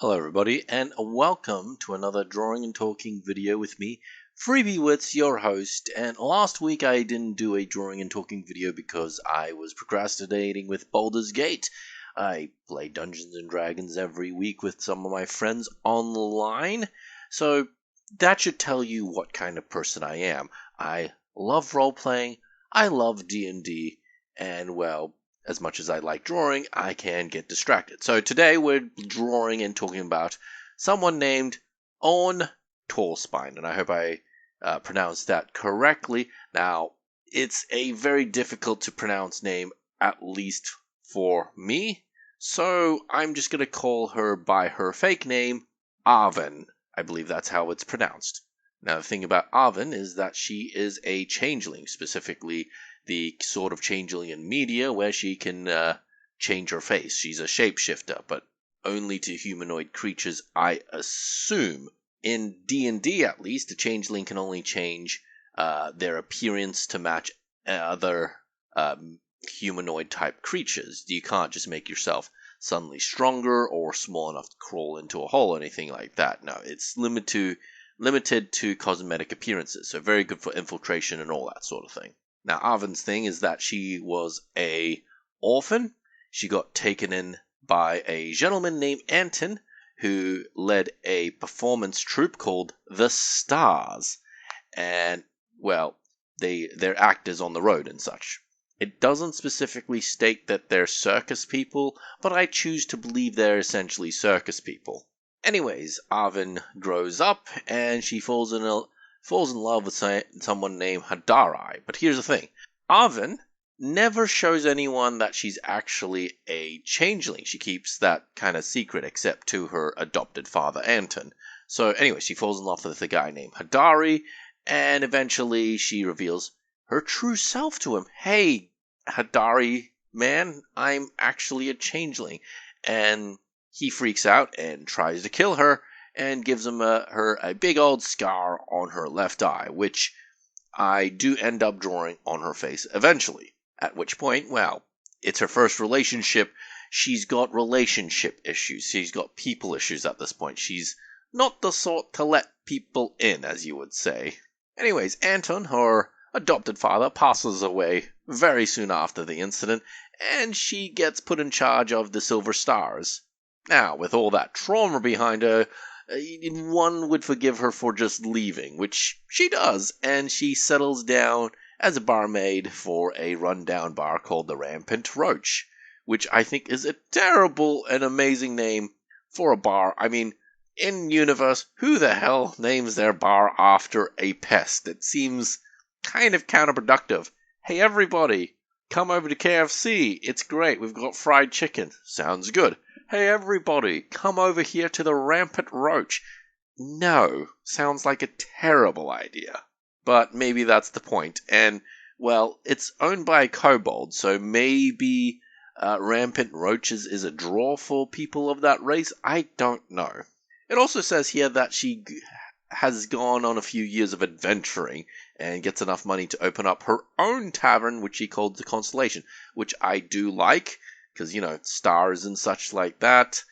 Hello everybody, and welcome to another drawing and talking video with me, Freebiewits, your host. And last week I didn't do a drawing and talking video because I was procrastinating with Baldur's Gate. I play Dungeons and Dragons every week with some of my friends online, so that should tell you what kind of person I am. I love role-playing, I love D&D, and well, as much as I like drawing, I can get distracted. So today we're drawing and talking about someone named Aunn Tallspine, and I hope I pronounced that correctly. Now, it's a very difficult to pronounce name, at least for me, so I'm just going to call her by her fake name, Aunn. I believe that's how it's pronounced. Now, the thing about Aunn is that she is a changeling, specifically the sort of changeling in media where she can change her face. She's a shapeshifter, but only to humanoid creatures, I assume. In D&D, at least, a changeling can only change their appearance to match other humanoid-type creatures. You can't just make yourself suddenly stronger or small enough to crawl into a hole or anything like that. No, it's limited to cosmetic appearances, so very good for infiltration and all that sort of thing. Now, Aunn's thing is that she was an orphan. She got taken in by a gentleman named Aunn, who led a performance troupe called the Stars. And, well, they're actors on the road and such. It doesn't specifically state that they're circus people, but I choose to believe they're essentially circus people. Anyways, Aunn grows up, and she falls in love with someone named Hadari. But here's the thing. Aunn never shows anyone that she's actually a changeling. She keeps that kind of secret except to her adopted father, Aunn. So anyway, she falls in love with a guy named Hadari, and eventually she reveals her true self to him. Hey, Hadari, man, I'm actually a changeling. And he freaks out and tries to kill her, and gives her a big old scar on her left eye, which I do end up drawing on her face eventually. At which point, well, it's her first relationship. She's got relationship issues. She's got people issues at this point. She's not the sort to let people in, as you would say. Anyways, Aunn, her adopted father, passes away very soon after the incident, and she gets put in charge of the Silver Stars. Now, with all that trauma behind her, one would forgive her for just leaving, which she does, and she settles down as a barmaid for a rundown bar called the Rampant Roach, which I think is a terrible and amazing name for a bar. I mean, in universe, who the hell names their bar after a pest? It seems kind of counterproductive. Hey everybody, come over to KFC, it's great, we've got fried chicken. Sounds good. Hey everybody, come over here to the Rampant Roach. No, sounds like a terrible idea. But maybe that's the point. And, well, it's owned by a kobold, so maybe Rampant Roaches is a draw for people of that race? I don't know. It also says here that she has gone on a few years of adventuring and gets enough money to open up her own tavern, which she called the Constellation, which I do like. Because, stars and such like that.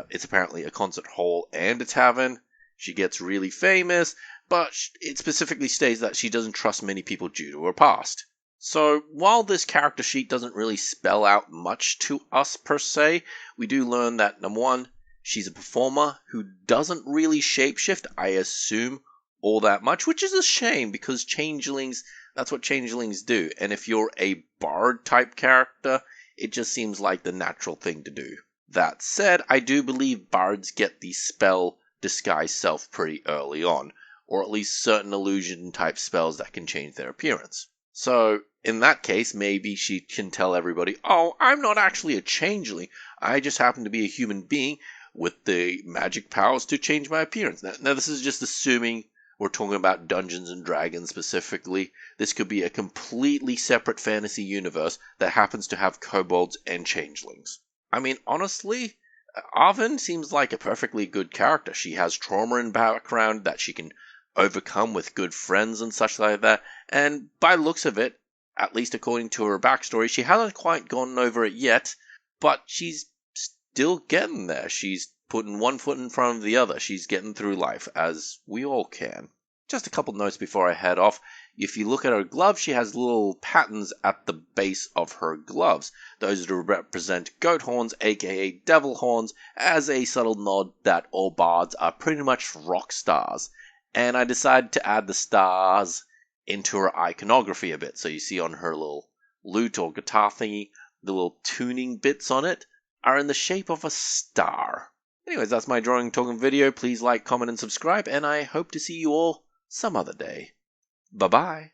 It's apparently a concert hall and a tavern. She gets really famous, but it specifically states that she doesn't trust many people due to her past. So, while this character sheet doesn't really spell out much to us per se, we do learn that, number one, she's a performer who doesn't really shapeshift, I assume, all that much, which is a shame, because that's what changelings do. And if you're a bard-type character, it just seems like the natural thing to do. That said, I do believe bards get the spell disguise self pretty early on, or at least certain illusion-type spells that can change their appearance. So, in that case, maybe she can tell everybody, oh, I'm not actually a changeling, I just happen to be a human being with the magic powers to change my appearance. Now this is just assuming we're talking about Dungeons and Dragons specifically. This could be a completely separate fantasy universe that happens to have kobolds and changelings. I mean, honestly, Aunn seems like a perfectly good character. She has trauma in background that she can overcome with good friends and such like that. And by the looks of it, at least according to her backstory, she hasn't quite gotten over it yet, but she's still getting there. She's putting one foot in front of the other. She's getting through life, as we all can. Just a couple notes before I head off. If you look at her gloves, she has little patterns at the base of her gloves. Those to represent goat horns, aka devil horns, as a subtle nod that all bards are pretty much rock stars. And I decided to add the stars into her iconography a bit. So you see on her little lute or guitar thingy, the little tuning bits on it are in the shape of a star. Anyways, that's my drawing and talking video. Please like, comment, and subscribe, and I hope to see you all some other day. Bye-bye.